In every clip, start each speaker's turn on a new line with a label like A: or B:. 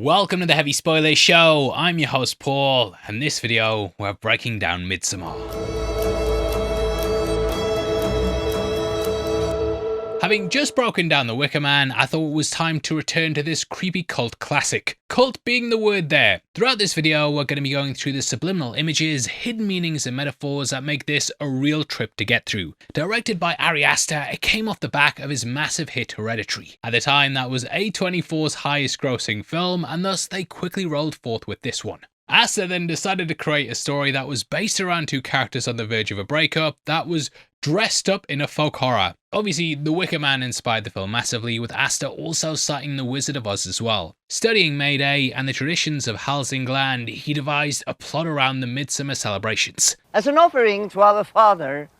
A: Welcome to the Heavy Spoilers Show. I'm your host Paul, and this video we're breaking down Midsommar. Having just broken down the Wickerman, I thought it was time to return to this creepy cult classic. Cult being the word there. Throughout this video, we're going to be going through the subliminal images, hidden meanings and metaphors that make this a real trip to get through. Directed by Ari Aster, it came off the back of his massive hit Hereditary. At the time, that was A24's highest grossing film, and thus they quickly rolled forth with this one. Aster then decided to create a story that was based around two characters on the verge of a breakup that was dressed up in a folk horror. Obviously, The Wicker Man inspired the film massively, with Aster also citing The Wizard of Oz as well. Studying Mayday and the traditions of Hälsingland, he devised a plot around the Midsommar celebrations.
B: As an offering to our Father,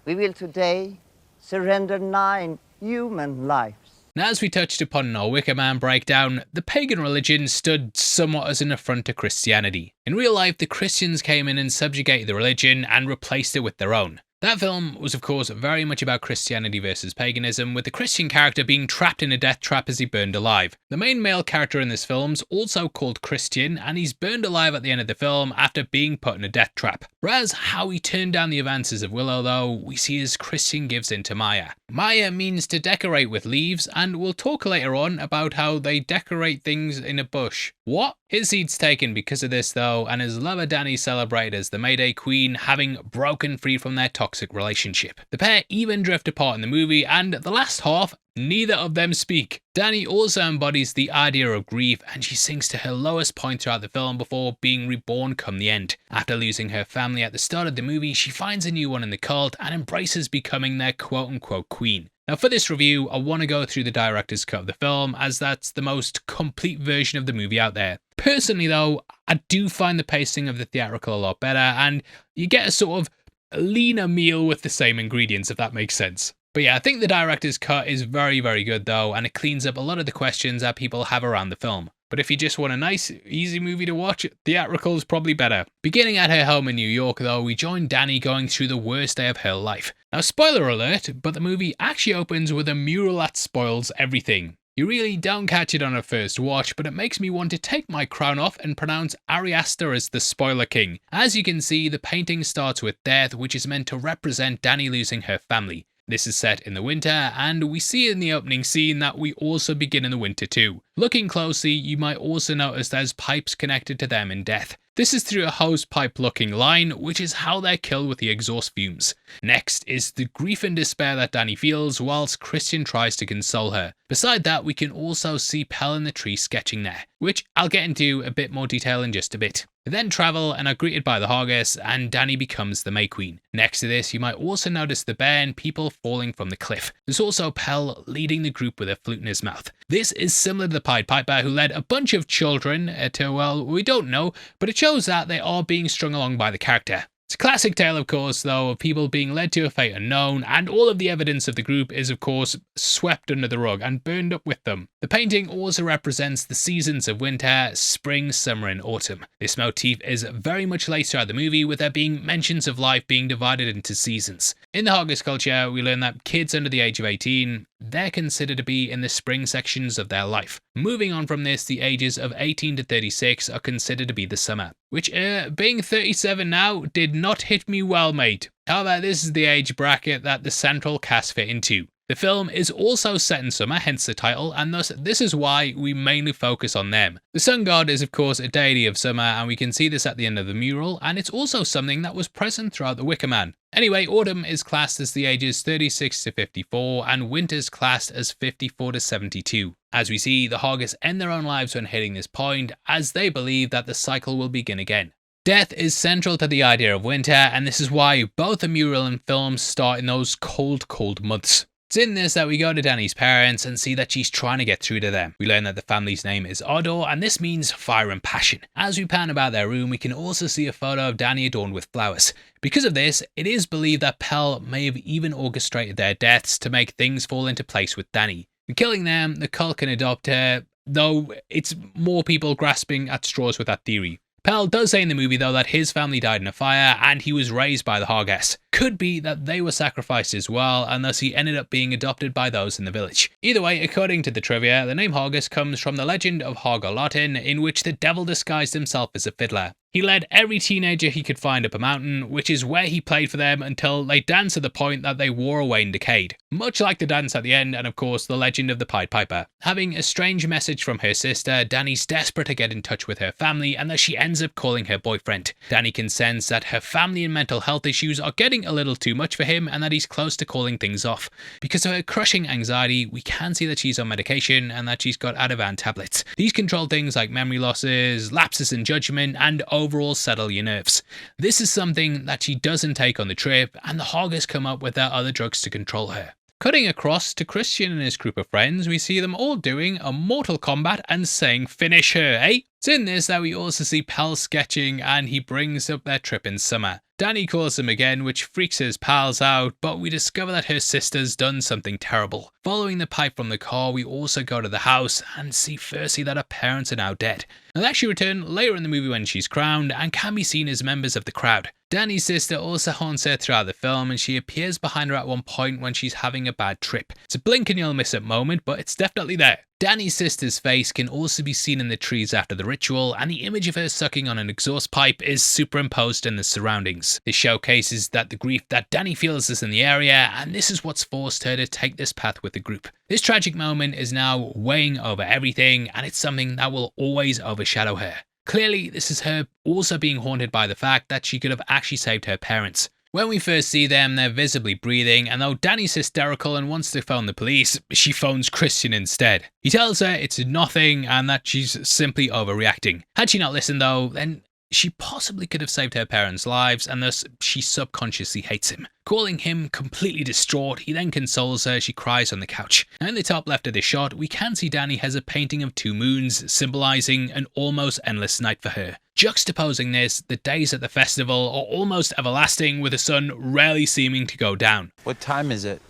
B: we will today surrender 9 human lives.
A: Now, as we touched upon in our Wickerman breakdown, the pagan religion stood somewhat as an affront to Christianity. In real life, the Christians came in and subjugated the religion and replaced it with their own. That film was of course very much about Christianity versus paganism, with the Christian character being trapped in a death trap as he burned alive. The main male character in this film is also called Christian, and he's burned alive at the end of the film after being put in a death trap. Whereas how he turned down the advances of Willow though, we see as Christian gives in to Maya. Maya means to decorate with leaves, and we'll talk later on about how they decorate things in a bush. What? His seat's taken because of this though, and his lover Danny celebrated as the Mayday Queen, having broken free from their toxic relationship. The pair even drift apart in the movie, and the last half, neither of them speak. Danny also embodies the idea of grief, and she sinks to her lowest point throughout the film before being reborn come the end. After losing her family at the start of the movie, she finds a new one in the cult and embraces becoming their quote-unquote queen. Now for this review, I want to go through the director's cut of the film, as that's the most complete version of the movie out there. Personally though, I do find the pacing of the theatrical a lot better, and you get a sort of leaner meal with the same ingredients, if that makes sense. But yeah, I think the director's cut is very good though, and it cleans up a lot of the questions that people have around the film. But if you just want a nice, easy movie to watch, theatrical is probably better. Beginning at her home in New York though, we join Danny going through the worst day of her life. Now spoiler alert, but the movie actually opens with a mural that spoils everything. You really don't catch it on a first watch, but it makes me want to take my crown off and pronounce Ari Aster as the spoiler king. As you can see, the painting starts with death, which is meant to represent Danny losing her family. This is set in the winter, and we see in the opening scene that we also begin in the winter too. Looking closely, you might also notice there's pipes connected to them in death. This is through a hose pipe looking line, which is how they're killed with the exhaust fumes. Next is the grief and despair that Danny feels whilst Christian tries to console her. Beside that, we can also see Pell in the tree sketching there, which I'll get into a bit more detail in just a bit. They then travel and are greeted by the Harga, and Danny becomes the May Queen. Next to this, you might also notice the bear and people falling from the cliff. There's also Pell leading the group with a flute in his mouth. This is similar to the Pied Piper, who led a bunch of children to, well, we don't know, but it shows that they are being strung along by the character. It's a classic tale, of course, though, of people being led to a fate unknown, and all of the evidence of the group is, of course, swept under the rug and burned up with them. The painting also represents the seasons of winter, spring, summer, and autumn. This motif is very much laced throughout the movie, with there being mentions of life being divided into seasons. In the Harga culture, we learn that kids under the age of 18, they're considered to be in the spring sections of their life. Moving on from this, the ages of 18 to 36 are considered to be the summer, which, being 37 now, did not hit me well, mate. However, this is the age bracket that the central cast fit into. The film is also set in summer, hence the title, and thus this is why we mainly focus on them. The sun god is of course a deity of summer, and we can see this at the end of the mural, and it's also something that was present throughout the Wicker Man. Anyway, autumn is classed as the ages 36 to 54, and winter's classed as 54 to 72. As we see, the Hargas end their own lives when hitting this point, as they believe that the cycle will begin again. Death is central to the idea of winter, and this is why both the mural and film start in those cold months. It's in this that we go to Danny's parents and see that she's trying to get through to them. We learn that the family's name is Odor, and this means fire and passion. As we pan about their room, we can also see a photo of Danny adorned with flowers. Because of this, it is believed that Pell may have even orchestrated their deaths to make things fall into place with Danny. In killing them, the cult can adopt her, though it's more people grasping at straws with that theory. Pell does say in the movie though that his family died in a fire and he was raised by the Hargas. Could be that they were sacrificed as well, and thus he ended up being adopted by those in the village. Either way, according to the trivia, the name Hargas comes from the legend of Harga, in which the devil disguised himself as a fiddler. He led every teenager he could find up a mountain, which is where he played for them until they danced to the point that they wore away and decayed. Much like the dance at the end, and of course the legend of the Pied Piper. Having a strange message from her sister, Danny's desperate to get in touch with her family, and thus she ends up calling her boyfriend. Danny can sense that her family and mental health issues are getting a little too much for him and that he's close to calling things off. Because of her crushing anxiety, we can see that she's on medication and that she's got Ativan tablets. These control things like memory losses, lapses in judgment, and overall settle your nerves. This is something that she doesn't take on the trip, and the Hargas come up with their other drugs to control her. Cutting across to Christian and his group of friends, we see them all doing a Mortal Kombat and saying finish her, eh? It's in this that we also see Pell sketching and he brings up their trip in summer. Danny calls him again, which freaks his pals out, but we discover that her sister's done something terrible. Following the pipe from the car, we also go to the house and see firstly that her parents are now dead. Now they actually return later in the movie when she's crowned and can be seen as members of the crowd. Danny's sister also haunts her throughout the film and she appears behind her at one point when she's having a bad trip. It's a blink and you'll miss it moment, but it's definitely there. Danny's sister's face can also be seen in the trees after the ritual, and the image of her sucking on an exhaust pipe is superimposed in the surroundings. This showcases that the grief that Danny feels is in the area, and this is what's forced her to take this path with the group. This tragic moment is now weighing over everything, and it's something that will always overshadow her. Clearly, this is her also being haunted by the fact that she could have actually saved her parents. When we first see them, they're visibly breathing, and though Danny's hysterical and wants to phone the police, she phones Christian instead. He tells her it's nothing and that she's simply overreacting. Had she not listened though, then she possibly could have saved her parents' lives, and thus she subconsciously hates him. Calling him completely distraught, he then consoles her. She cries on the couch. Now in the top left of the shot, we can see Danny has a painting of two moons, symbolizing an almost endless night for her. Juxtaposing this, the days at the festival are almost everlasting, with the sun rarely seeming to go down.
C: What time is it?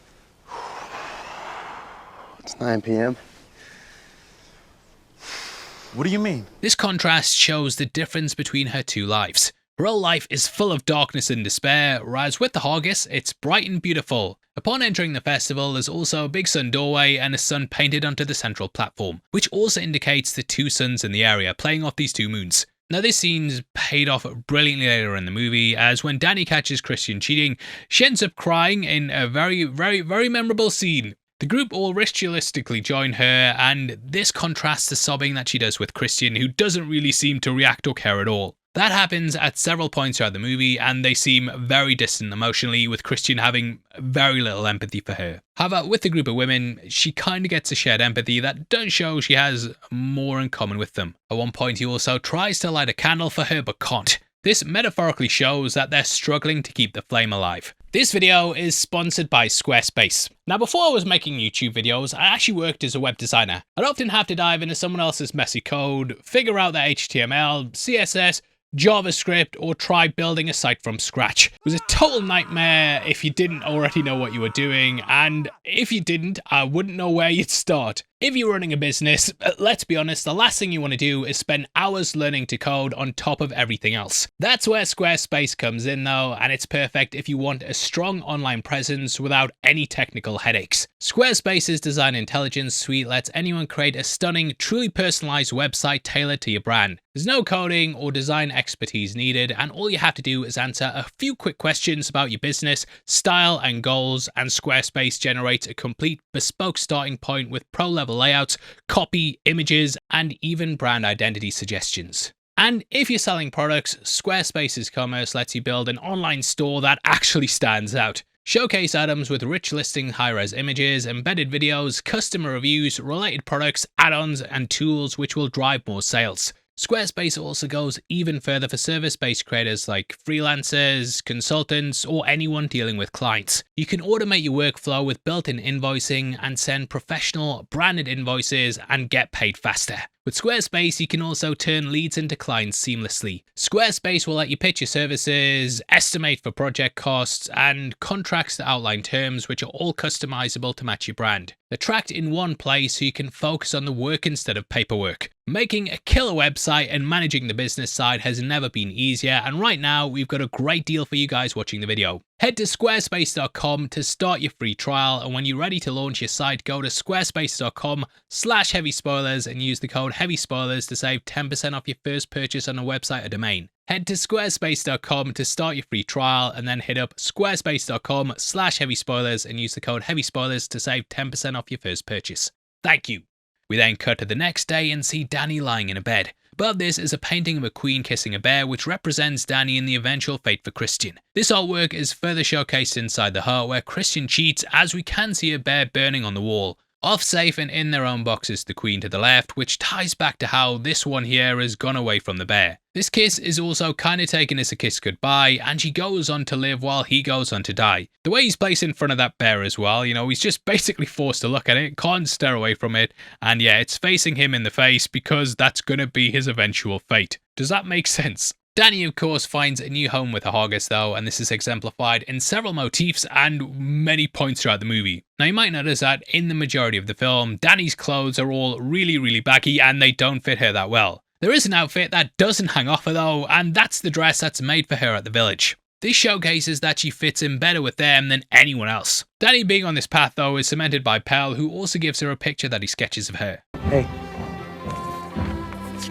D: It's 9 p.m.
C: What do you mean?
A: This contrast shows the difference between her two lives. Her old life is full of darkness and despair, whereas with the Hargas, it's bright and beautiful. Upon entering the festival, there's also a big sun doorway and a sun painted onto the central platform, which also indicates the two suns in the area, playing off these two moons. Now this scene's paid off brilliantly later in the movie, as when Danny catches Christian cheating, she ends up crying in a very memorable scene. The group all ritualistically join her, and this contrasts the sobbing that she does with Christian, who doesn't really seem to react or care at all. That happens at several points throughout the movie, and they seem very distant emotionally, with Christian having very little empathy for her. However, with the group of women, she kind of gets a shared empathy that does show she has more in common with them. At one point, he also tries to light a candle for her but can't. This metaphorically shows that they're struggling to keep the flame alive. This video is sponsored by Squarespace. Now before I was making YouTube videos, I actually worked as a web designer. I'd often have to dive into someone else's messy code, figure out the HTML, CSS, JavaScript, or try building a site from scratch. It was a total nightmare if you didn't already know what you were doing, and if you didn't, I wouldn't know where you'd start. If you're running a business, let's be honest, the last thing you want to do is spend hours learning to code on top of everything else. That's where Squarespace comes in though, and it's perfect if you want a strong online presence without any technical headaches. Squarespace's design intelligence suite lets anyone create a stunning, truly personalized website tailored to your brand. There's no coding or design expertise needed, and all you have to do is answer a few quick questions about your business, style, and goals, and Squarespace generates a complete bespoke starting point with pro-level layouts, copy, images, and even brand identity suggestions. And if you're selling products, Squarespace's commerce lets you build an online store that actually stands out. Showcase items with rich listing, high-res images, embedded videos, customer reviews, related products, add-ons, and tools which will drive more sales. Squarespace also goes even further for service-based creators like freelancers, consultants, or anyone dealing with clients. You can automate your workflow with built-in invoicing and send professional, branded invoices and get paid faster. With Squarespace, you can also turn leads into clients seamlessly. Squarespace will let you pitch your services, estimate for project costs, and contracts that outline terms which are all customizable to match your brand. They're tracked in one place so you can focus on the work instead of paperwork. Making a killer website and managing the business side has never been easier, and right now we've got a great deal for you guys watching the video. Head to squarespace.com to start your free trial, and when you're ready to launch your site, go to squarespace.com/heavyspoilers and use the code HEAVYSPOILERS to save 10% off your first purchase on a website or domain. Head to squarespace.com to start your free trial, and then hit up squarespace.com/heavyspoilers and use the code HEAVYSPOILERS to save 10% off your first purchase. Thank you. We then cut to the next day and see Danny lying in a bed. Above this is a painting of a queen kissing a bear, which represents Danny and the eventual fate for Christian. This artwork is further showcased inside the hut, where Christian cheats, as we can see a bear burning on the wall. Off safe and in their own boxes, the queen to the left, which ties back to how this one here has gone away from the bear. This kiss is also kind of taken as a kiss goodbye, and she goes on to live while he goes on to die. The way he's placed in front of that bear as well, he's just basically forced to look at it, can't stare away from it, and yeah, it's facing him in the face because that's gonna be his eventual fate. Does that make sense? Danny, of course, finds a new home with the Hargas though, and this is exemplified in several motifs and many points throughout the movie. Now you might notice that in the majority of the film, Danny's clothes are all really baggy and they don't fit her that well. There is an outfit that doesn't hang off her though, and that's the dress that's made for her at the village. This showcases that she fits in better with them than anyone else. Danny being on this path though is cemented by Pell, who also gives her a picture that he sketches of her.
D: Hey,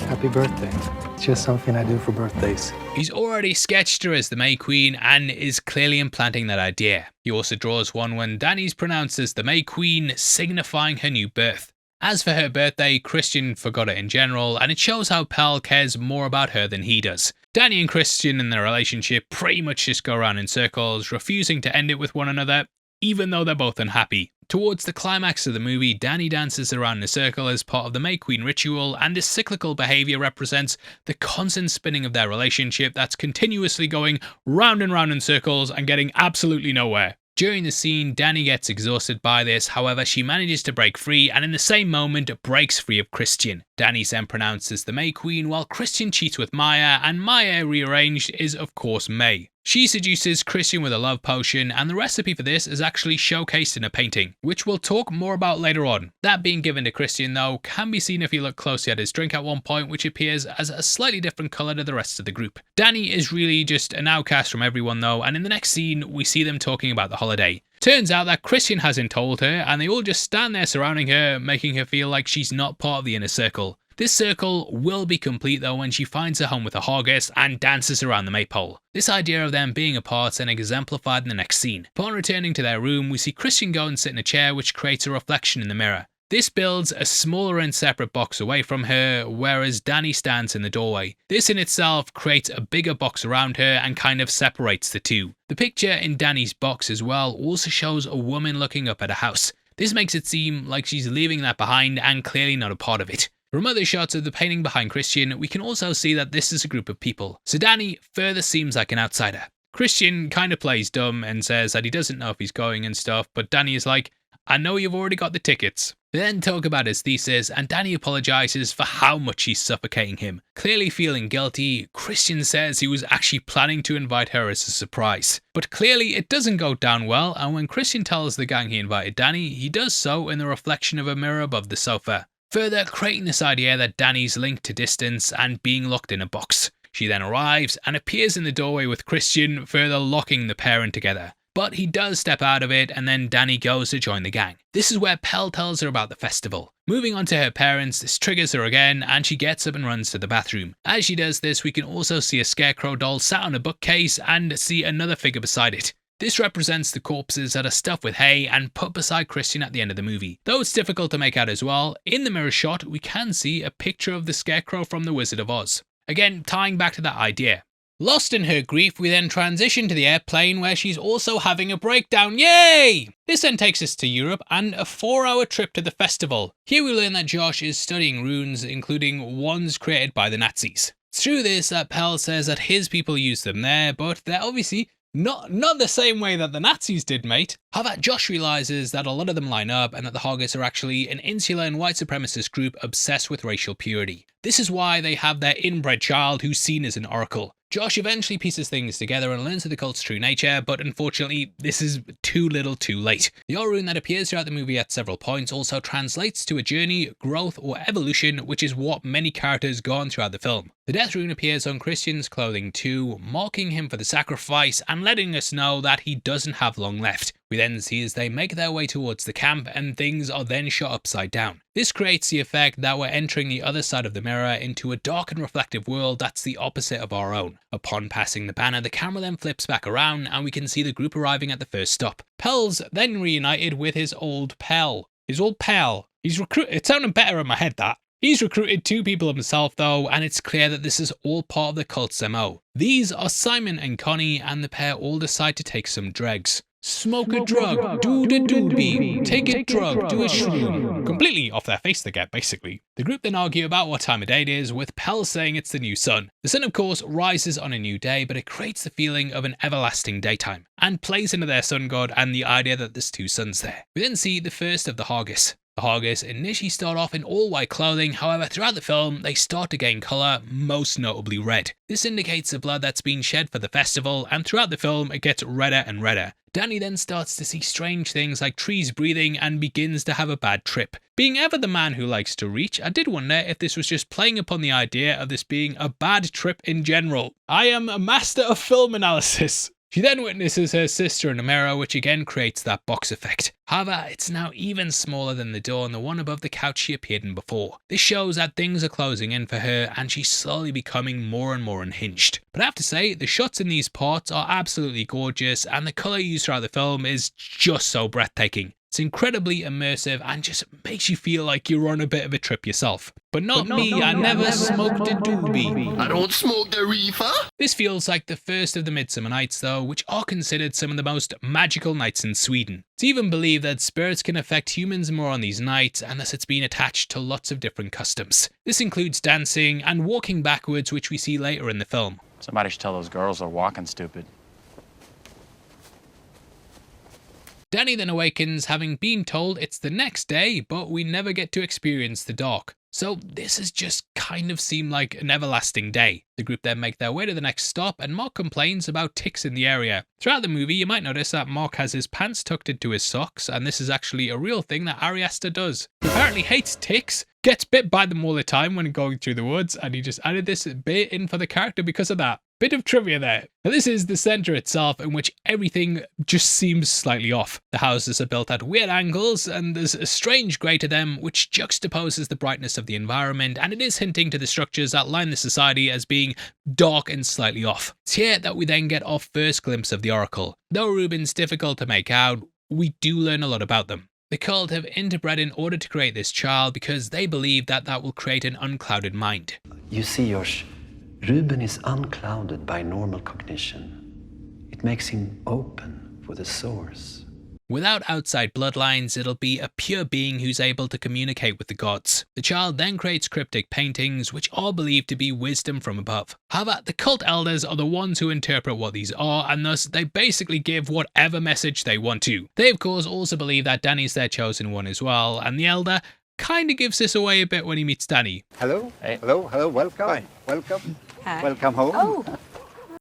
D: happy birthday. It's just something I do for birthdays.
A: He's already sketched her as the May Queen and is clearly implanting that idea. He also draws one when Danny's pronounced as the May Queen, signifying her new birth. As for her birthday, Christian forgot it in general, and it shows how Pell cares more about her than he does. Danny and Christian in their relationship pretty much just go around in circles, refusing to end it with one another, even though they're both unhappy. Towards the climax of the movie, Danny dances around in a circle as part of the May Queen ritual, and this cyclical behaviour represents the constant spinning of their relationship that's continuously going round and round in circles and getting absolutely nowhere. During the scene, Danny gets exhausted by this, however she manages to break free and in the same moment breaks free of Christian. Danny's then pronounced as the May Queen while Christian cheats with Maya, and Maya rearranged is of course May. She seduces Christian with a love potion, and the recipe for this is actually showcased in a painting, which we'll talk more about later on. That being given to Christian though can be seen if you look closely at his drink at one point, which appears as a slightly different colour to the rest of the group. Danny is really just an outcast from everyone though, and in the next scene we see them talking about the holiday. Turns out that Christian hasn't told her, and they all just stand there surrounding her, making her feel like she's not part of the inner circle. This circle will be complete though when she finds her home with the Hargas and dances around the maypole. This idea of them being apart and exemplified in the next scene. Upon returning to their room, we see Christian go and sit in a chair, which creates a reflection in the mirror. This builds a smaller and separate box away from her, whereas Danny stands in the doorway. This in itself creates a bigger box around her and kind of separates the two. The picture in Danny's box as well also shows a woman looking up at a house. This makes it seem like she's leaving that behind and clearly not a part of it. From other shots of the painting behind Christian, we can also see that this is a group of people, so Danny further seems like an outsider. Christian kind of plays dumb and says that he doesn't know if he's going and stuff, but Danny is like, I know you've already got the tickets. They then talk about his thesis, and Danny apologises for how much he's suffocating him. Clearly feeling guilty, Christian says he was actually planning to invite her as a surprise. But clearly it doesn't go down well, and when Christian tells the gang he invited Danny, he does so in the reflection of a mirror above the sofa. Further creating this idea that Danny's linked to distance and being locked in a box. She then arrives and appears in the doorway with Christian, further locking the pair in together. But he does step out of it, and then Danny goes to join the gang. This is where Pell tells her about the festival. Moving on to her parents, this triggers her again, and she gets up and runs to the bathroom. As she does this, we can also see a scarecrow doll sat on a bookcase and see another figure beside it. This represents the corpses that are stuffed with hay and put beside Christian at the end of the movie. Though it's difficult to make out as well, in the mirror shot we can see a picture of the scarecrow from The Wizard of Oz. Again, tying back to that idea. Lost in her grief, we then transition to the airplane where she's also having a breakdown. Yay! This then takes us to Europe and a 4-hour trip to the festival. Here we learn that Josh is studying runes, including ones created by the Nazis. It's through this that Pell says that his people use them there, but they're obviously Not the same way that the Nazis did, mate. However, Josh realizes that a lot of them line up and that the Hargas are actually an insular and white supremacist group obsessed with racial purity. This is why they have their inbred child who's seen as an oracle. Josh eventually pieces things together and learns of the cult's true nature, but unfortunately, this is too little too late. The aura rune that appears throughout the movie at several points also translates to a journey, growth, or evolution, which is what many characters go on throughout the film. The death rune appears on Christian's clothing too, marking him for the sacrifice and letting us know that he doesn't have long left. We then see as they make their way towards the camp and things are then shot upside down. This creates the effect that we're entering the other side of the mirror into a dark and reflective world that's the opposite of our own. Upon passing the banner, the camera then flips back around and we can see the group arriving at the first stop. Pell's then reunited with his old pal. His old pal. He's recruited. It sounded better in my head, that. He's recruited 2 people himself though, and it's clear that this is all part of the cult's MO. These are Simon and Connie, and the pair all decide to take some dregs. Smoke a drug, do the doobie, take a drug, do a shroom. Completely off their face they get, basically. The group then argue about what time of day it is, with Pell saying it's the new sun. The sun, of course, rises on a new day, but it creates the feeling of an everlasting daytime, and plays into their sun god and the idea that there's 2 suns there. We then see the first of the Hargas. The Hargas initially start off in all white clothing, however throughout the film they start to gain colour, most notably red. This indicates the blood that's been shed for the festival, and throughout the film it gets redder and redder. Danny then starts to see strange things like trees breathing and begins to have a bad trip. Being ever the man who likes to reach, I did wonder if this was just playing upon the idea of this being a bad trip in general. I am a master of film analysis. She then witnesses her sister in a mirror, which again creates that box effect. However, it's now even smaller than the door and the one above the couch she appeared in before. This shows that things are closing in for her and she's slowly becoming more and more unhinged. But I have to say, the shots in these parts are absolutely gorgeous and the colour used throughout the film is just so breathtaking. It's incredibly immersive and just makes you feel like you're on a bit of a trip yourself. But not me, I never smoked a doobie.
E: I don't smoke the reefer.
A: This feels like the first of the Midsommar nights though, which are considered some of the most magical nights in Sweden. It's even believed that spirits can affect humans more on these nights and thus it's been attached to lots of different customs. This includes dancing and walking backwards, which we see later in the film.
C: Somebody should tell those girls they're walking stupid.
A: Danny then awakens having been told it's the next day, but we never get to experience the dark. So this has just kind of seemed like an everlasting day. The group then make their way to the next stop and Mark complains about ticks in the area. Throughout the movie you might notice that Mark has his pants tucked into his socks, and this is actually a real thing that Ari Aster does. He apparently hates ticks, gets bit by them all the time when going through the woods, and he just added this bit in for the character because of that. Bit of trivia there. Now this is the centre itself in which everything just seems slightly off. The houses are built at weird angles and there's a strange grey to them which juxtaposes the brightness of the environment, and it is hinting to the structures that line the society as being dark and slightly off. It's here that we then get our first glimpse of the Oracle. Though Ruben's difficult to make out, we do learn a lot about them. The cult have interbred in order to create this child because they believe that that will create an unclouded mind.
F: You see, Josh, Ruben is unclouded by normal cognition. It makes him open for the source.
A: Without outside bloodlines, it'll be a pure being who's able to communicate with the gods. The child then creates cryptic paintings, which are believed to be wisdom from above. However, the cult elders are the ones who interpret what these are, and thus they basically give whatever message they want to. They of course also believe that Danny's their chosen one as well, and the elder kind of gives this away a bit when he meets Danny.
G: Hello,
C: Hey.
G: hello, welcome,
C: Hi.
G: welcome,
H: Hi.
G: welcome home.
H: Oh,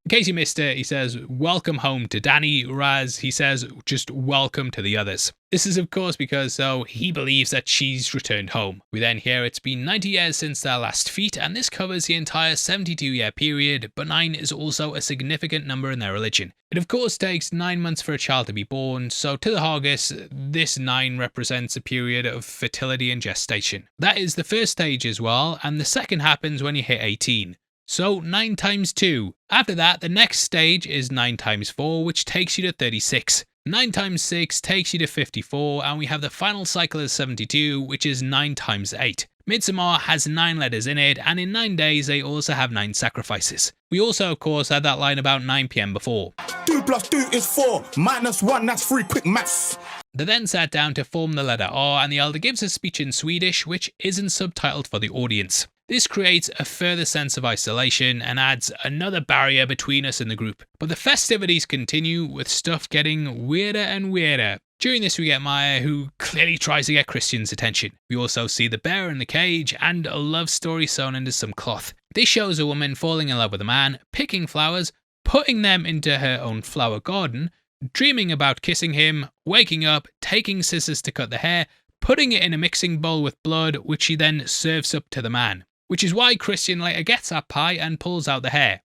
A: In case you missed it, he says welcome home to Danny, whereas he says just welcome to the others. This is of course because he believes that she's returned home. We then hear it's been 90 years since their last feat, and this covers the entire 72-year period, but 9 is also a significant number in their religion. It of course takes 9 months for a child to be born, so to the Hargas, this 9 represents a period of fertility and gestation. That is the first stage as well, and the second happens when you hit 18. So 9 times 2. After that, the next stage is 9 times 4, which takes you to 36. 9 times 6 takes you to 54, and we have the final cycle of 72, which is 9 times 8. Midsommar has 9 letters in it, and in 9 days they also have 9 sacrifices. We also of course had that line about 9 PM before.
E: 2 + 2 is 4, -1, that's 3, quick maths.
A: They then sat down to form the letter R, and the elder gives a speech in Swedish, which isn't subtitled for the audience. This creates a further sense of isolation and adds another barrier between us and the group. But the festivities continue, with stuff getting weirder and weirder. During this we get Maya, who clearly tries to get Christian's attention. We also see the bear in the cage and a love story sewn into some cloth. This shows a woman falling in love with a man, picking flowers, putting them into her own flower garden, dreaming about kissing him, waking up, taking scissors to cut the hair, putting it in a mixing bowl with blood, which she then serves up to the man. Which is why Christian later gets that pie and pulls out the hair.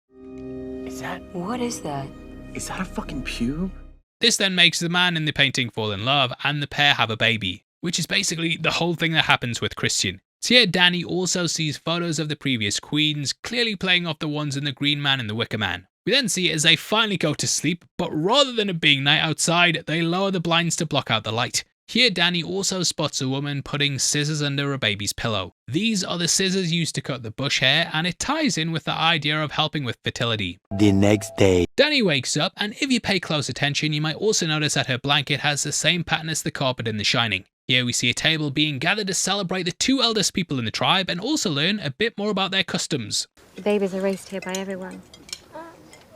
G: What is that?
C: Is that a fucking pube?
A: This then makes the man in the painting fall in love and the pair have a baby, which is basically the whole thing that happens with Christian. So here Danny also sees photos of the previous queens, clearly playing off the ones in the Green Man and the Wicker Man. We then see it as they finally go to sleep, but rather than it being night outside, they lower the blinds to block out the light. Here Danny also spots a woman putting scissors under a baby's pillow. These are the scissors used to cut the bush hair, and it ties in with the idea of helping with fertility.
H: The next day,
A: Danny wakes up, and if you pay close attention, you might also notice that her blanket has the same pattern as the carpet in The Shining. Here we see a table being gathered to celebrate the two eldest people in the tribe and also learn a bit more about their customs.
G: The babies are raised here by everyone.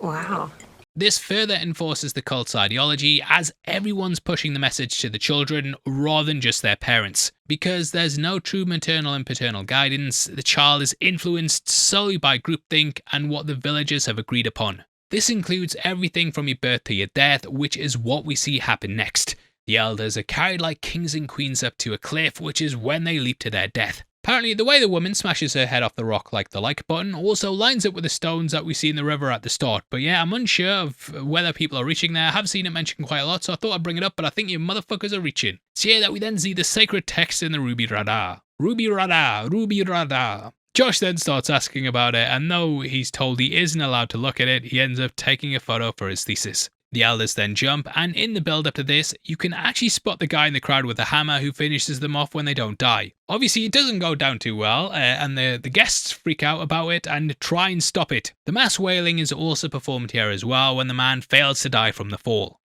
G: Wow.
A: This further enforces the cult's ideology, as everyone's pushing the message to the children rather than just their parents. Because there's no true maternal and paternal guidance, the child is influenced solely by groupthink and what the villagers have agreed upon. This includes everything from your birth to your death, which is what we see happen next. The elders are carried like kings and queens up to a cliff, which is when they leap to their death. Apparently, the way the woman smashes her head off the rock like the like button also lines up with the stones that we see in the river at the start. But yeah, I'm unsure of whether people are reaching there. I have seen it mentioned quite a lot, so I thought I'd bring it up, but I think you motherfuckers are reaching. It's here that we then see the sacred text in the Ruby Radar. Ruby Radar, Ruby Radar. Josh then starts asking about it, and though he's told he isn't allowed to look at it, he ends up taking a photo for his thesis. The elders then jump, and in the build up to this, you can actually spot the guy in the crowd with the hammer who finishes them off when they don't die. Obviously it doesn't go down too well, and the guests freak out about it and try and stop it. The mass wailing is also performed here as well when the man fails to die from the fall.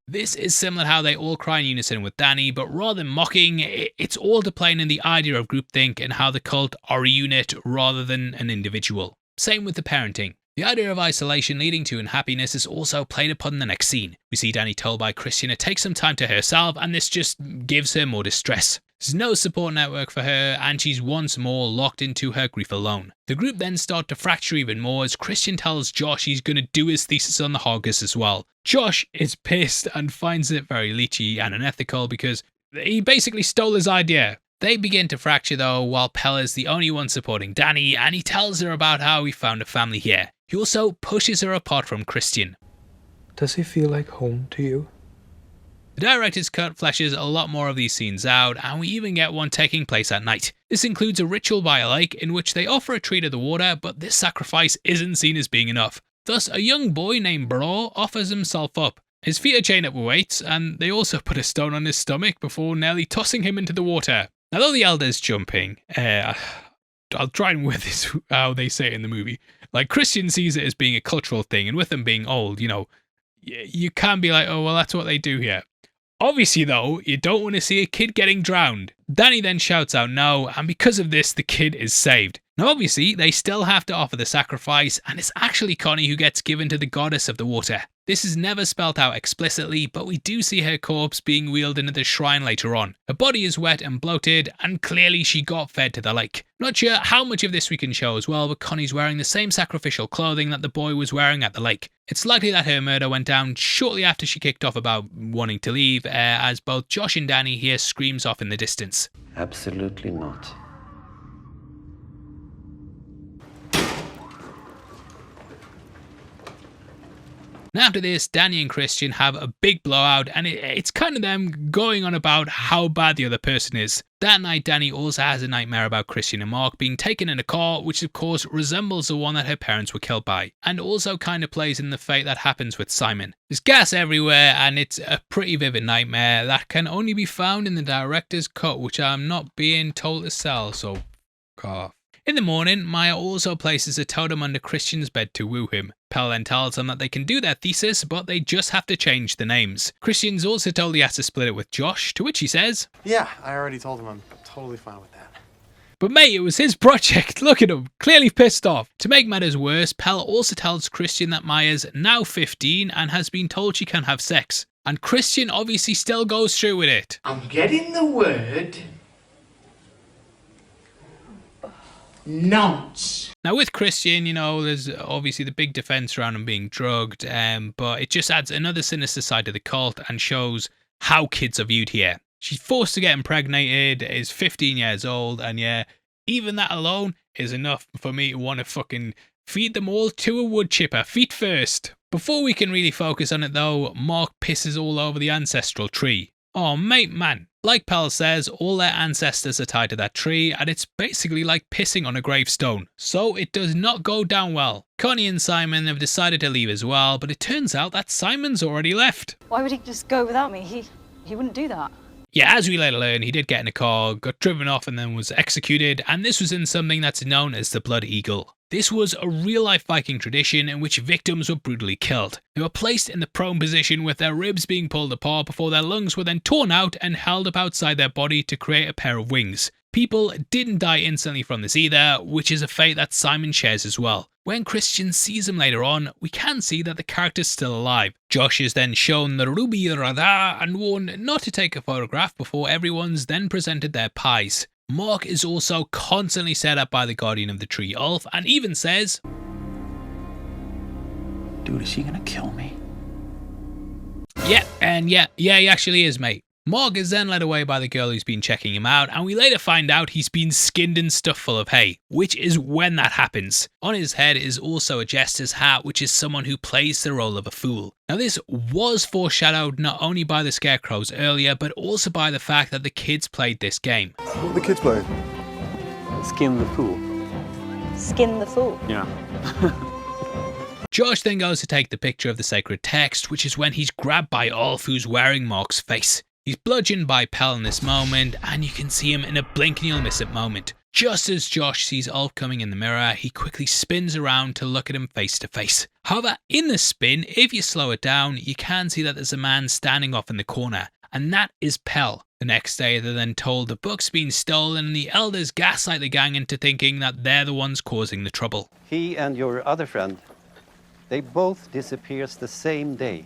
A: This is similar to how they all cry in unison with Danny, but rather than mocking, it's all to play in the idea of groupthink and how the cult are a unit rather than an individual. Same with the parenting. The idea of isolation leading to unhappiness is also played upon in the next scene. We see Danny told by Christian to take some time to herself, and this just gives her more distress. There's no support network for her, and she's once more locked into her grief alone. The group then start to fracture even more as Christian tells Josh he's going to do his thesis on the Hargas as well. Josh is pissed and finds it very leechy and unethical because he basically stole his idea. They begin to fracture though, while Pella's the only one supporting Danny, and he tells her about how he found a family here. He also pushes her apart from Christian.
D: Does he feel like home to you?
A: The director's cut fleshes a lot more of these scenes out, and we even get one taking place at night. This includes a ritual by a lake in which they offer a tree to the water, but this sacrifice isn't seen as being enough. Thus, a young boy named Bro offers himself up. His feet are chained up with weights, and they also put a stone on his stomach before nearly tossing him into the water. Now, though the elder's jumping, I'll try and word this how they say it in the movie. Like, Christian sees it as being a cultural thing, and with them being old, you know, you can be like, oh, well, that's what they do here. Obviously, though, you don't want to see a kid getting drowned. Danny then shouts out no, and because of this, the kid is saved. Now, obviously, they still have to offer the sacrifice, and it's actually Connie who gets given to the goddess of the water. This is never spelt out explicitly, but we do see her corpse being wheeled into the shrine later on. Her body is wet and bloated, and clearly she got fed to the lake. Not sure how much of this we can show as well, but Connie's wearing the same sacrificial clothing that the boy was wearing at the lake. It's likely that her murder went down shortly after she kicked off about wanting to leave, as both Josh and Danny hear screams off in the distance.
F: Absolutely not.
A: Now after this, Danny and Christian have a big blowout, and it's kind of them going on about how bad the other person is. That night, Danny also has a nightmare about Christian and Mark being taken in a car, which of course resembles the one that her parents were killed by, and also kind of plays in the fate that happens with Simon. There's gas everywhere, and it's a pretty vivid nightmare that can only be found in the director's cut, which I'm not being told to sell, so fuck off. In the morning, Maya also places a totem under Christian's bed to woo him. Pell then tells them that they can do their thesis, but they just have to change the names. Christian's also told he has to split it with Josh, to which he says,
C: Yeah, I already told him I'm totally fine with that.
A: but mate, it was his project, look at him, clearly pissed off. To make matters worse, Pell also tells Christian that Maya's now 15 and has been told she can have sex. And Christian obviously still goes through with it.
H: I'm getting the word nonce.
A: Now with Christian, you know, there's obviously the big defense around him being drugged, but it just adds another sinister side to the cult and shows how kids are viewed here. She's forced to get impregnated, is 15 years old, and yeah, even that alone is enough for me to want to fucking feed them all to a wood chipper, feet first. Before we can really focus on it though, Mark pisses all over the ancestral tree. Oh mate, man. Like Pell says, all their ancestors are tied to that tree, and it's basically like pissing on a gravestone. So it does not go down well. Connie and Simon have decided to leave as well, but it turns out that Simon's already left.
I: Why would he just go without me? He wouldn't do that.
A: Yeah, as we later learn, he did get in a car, got driven off and then was executed, and this was in something that's known as the Blood Eagle. This was a real-life Viking tradition in which victims were brutally killed. They were placed in the prone position with their ribs being pulled apart before their lungs were then torn out and held up outside their body to create a pair of wings. People didn't die instantly from this either, which is a fate that Simon shares as well. When Christian sees him later on, we can see that the character's still alive. Josh is then shown the Ruby Radar and warned not to take a photograph before everyone's then presented their pies. Mark is also constantly set up by the guardian of the tree, Ulf, and even says,
C: Dude, is she gonna kill me?
A: Yeah, he actually is, mate. Mark is then led away by the girl who's been checking him out, and we later find out he's been skinned and stuffed full of hay, which is when that happens. On his head is also a jester's hat, which is someone who plays the role of a fool. Now this was foreshadowed not only by the scarecrows earlier, but also by the fact that the kids played this game.
E: What the kids play?
C: Skin the fool.
I: Skin the fool.
C: Yeah.
A: Josh then goes to take the picture of the sacred text, which is when he's grabbed by Ulf, who's wearing Mark's face. He's bludgeoned by Pell in this moment, and you can see him in a blink and you'll miss it moment. Just as Josh sees Ulf coming in the mirror, he quickly spins around to look at him face to face. However, in the spin, if you slow it down, you can see that there's a man standing off in the corner, and that is Pell. The next day, they're then told the book's been stolen, and the elders gaslight the gang into thinking that they're the ones causing the trouble.
F: He and your other friend, they both disappears the same day.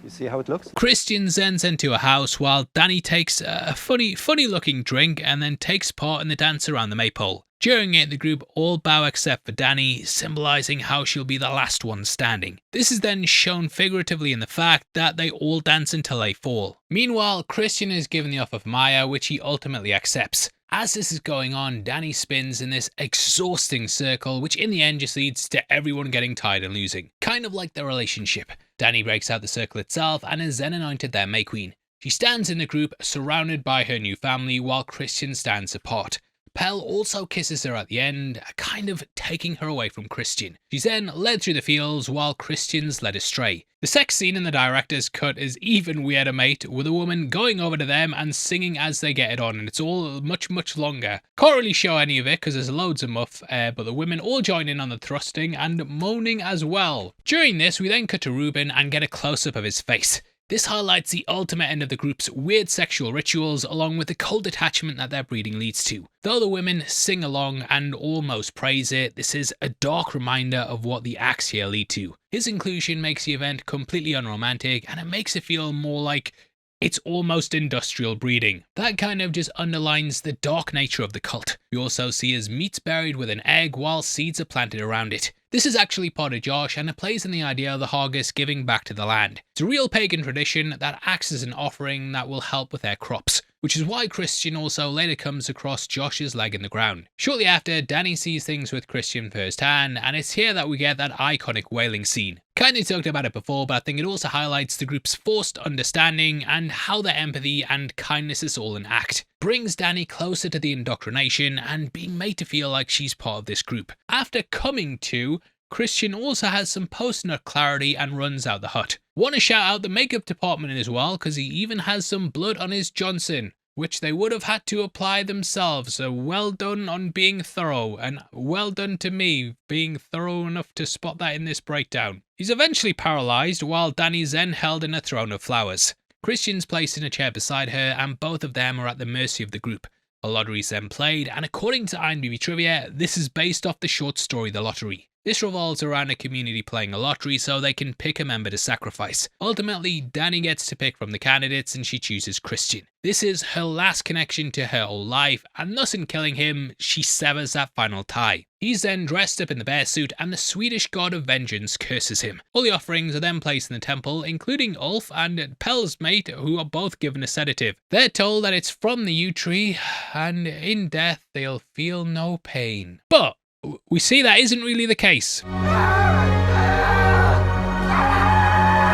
F: You see how it looks?
A: Christian's then sent to a house while Danny takes a funny looking drink and then takes part in the dance around the maypole. During it, the group all bow except for Danny, symbolising how she'll be the last one standing. This is then shown figuratively in the fact that they all dance until they fall. Meanwhile, Christian is given the offer of Maya, which he ultimately accepts. As this is going on, Danny spins in this exhausting circle, which in the end just leads to everyone getting tired and losing. Kind of like their relationship. Danny breaks out the circle itself and is then anointed their May Queen. She stands in the group, surrounded by her new family, while Christian stands apart. Pell also kisses her at the end, kind of taking her away from Christian. She's then led through the fields while Christian's led astray. The sex scene in the director's cut is even weirder, mate, with a woman going over to them and singing as they get it on, and it's all much longer. Can't really show any of it because there's loads of muff, but the women all join in on the thrusting and moaning as well. During this, we then cut to Ruben and get a close-up of his face. This highlights the ultimate end of the group's weird sexual rituals along with the cold attachment that their breeding leads to. Though the women sing along and almost praise it, this is a dark reminder of what the acts here lead to. His inclusion makes the event completely unromantic and it makes it feel more like it's almost industrial breeding. That kind of just underlines the dark nature of the cult. We also see his meat's buried with an egg while seeds are planted around it. This is actually part of Josh and it plays in the idea of the Hargas giving back to the land. It's a real pagan tradition that acts as an offering that will help with their crops, which is why Christian also later comes across Josh's leg in the ground. Shortly after, Danny sees things with Christian firsthand, and it's here that we get that iconic wailing scene. Kinda talked about it before, but I think it also highlights the group's forced understanding and how their empathy and kindness is all an act. Brings Danny closer to the indoctrination and being made to feel like she's part of this group. After coming to, Christian also has some post-nut clarity and runs out the hut. Want to shout out the makeup department as well, because he even has some blood on his Johnson. which they would have had to apply themselves. So well done on being thorough, and well done to me being thorough enough to spot that in this breakdown. He's eventually paralysed while Danny's then held in a throne of flowers. Christian's placed in a chair beside her, and both of them are at the mercy of the group. A lottery is then played, and according to IMDb trivia, this is based off the short story The Lottery. This revolves around a community playing a lottery so they can pick a member to sacrifice. Ultimately, Danny gets to pick from the candidates and she chooses Christian. This is her last connection to her whole life, and thus in killing him, she severs that final tie. He's then dressed up in the bear suit, and the Swedish god of vengeance curses him. All the offerings are then placed in the temple, including Ulf and Pell's mate, who are both given a sedative. They're told that it's from the yew tree, and in death they'll feel no pain. But we see that isn't really the case.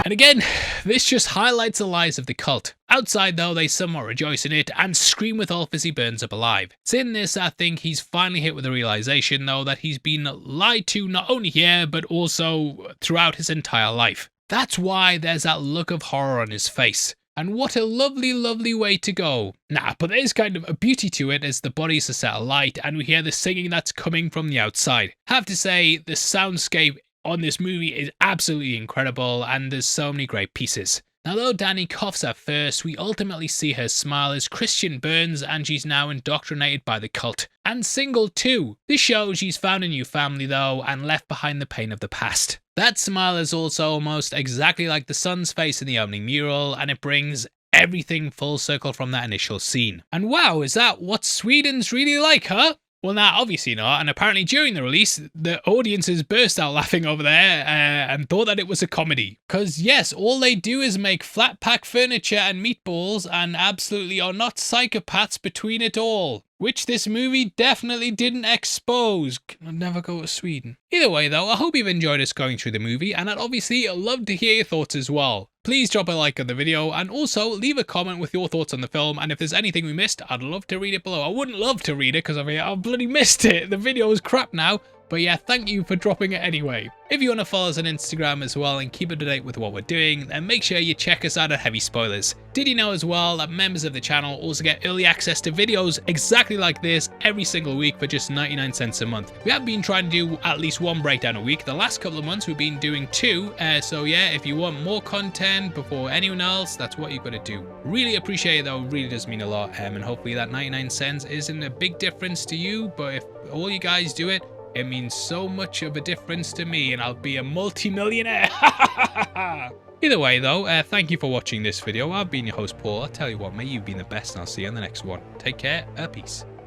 A: And again, this just highlights the lies of the cult. Outside though, they somewhat rejoice in it and scream with Ulf as he burns up alive. It's in this I think he's finally hit with the realization though that he's been lied to not only here but also throughout his entire life. That's why there's that look of horror on his face. And what a lovely, lovely way to go. Nah, but there's kind of a beauty to it as the bodies are set alight and we hear the singing that's coming from the outside. Have to say, the soundscape on this movie is absolutely incredible and there's so many great pieces. Now though Danny coughs at first, we ultimately see her smile as Christian burns and she's now indoctrinated by the cult. And single too. This shows she's found a new family though and left behind the pain of the past. That smile is also almost exactly like the son's face in the opening mural, and it brings everything full circle from that initial scene. And wow, is that what Sweden's really like, huh? Well, now obviously not, and apparently during the release, the audiences burst out laughing over there and thought that it was a comedy. Cause yes, all they do is make flat pack furniture and meatballs and absolutely are not psychopaths between it all. Which this movie definitely didn't expose. Can I never go to Sweden? Either way though, I hope you've enjoyed us going through the movie, and I'd obviously love to hear your thoughts as well. Please drop a like on the video and also leave a comment with your thoughts on the film, and if there's anything we missed, I'd love to read it below. I wouldn't love to read it because I've bloody missed it. The video is crap now. But yeah, thank you for dropping it anyway. If you want to follow us on Instagram as well and keep up to date with what we're doing, then make sure you check us out at Heavy Spoilers. Did you know as well that members of the channel also get early access to videos exactly like this every single week for just 99 cents a month? We have been trying to do at least one breakdown a week. The last couple of months we've been doing two, so yeah, if you want more content before anyone else, that's what you've got to do. Really appreciate it though, it really does mean a lot, and hopefully that 99 cents isn't a big difference to you, but if all you guys do it, it means so much of a difference to me and I'll be a multi-millionaire. Either way though, thank you for watching this video. I've been your host Paul. I tell you what mate, you've been the best and I'll see you on the next one. Take care, peace.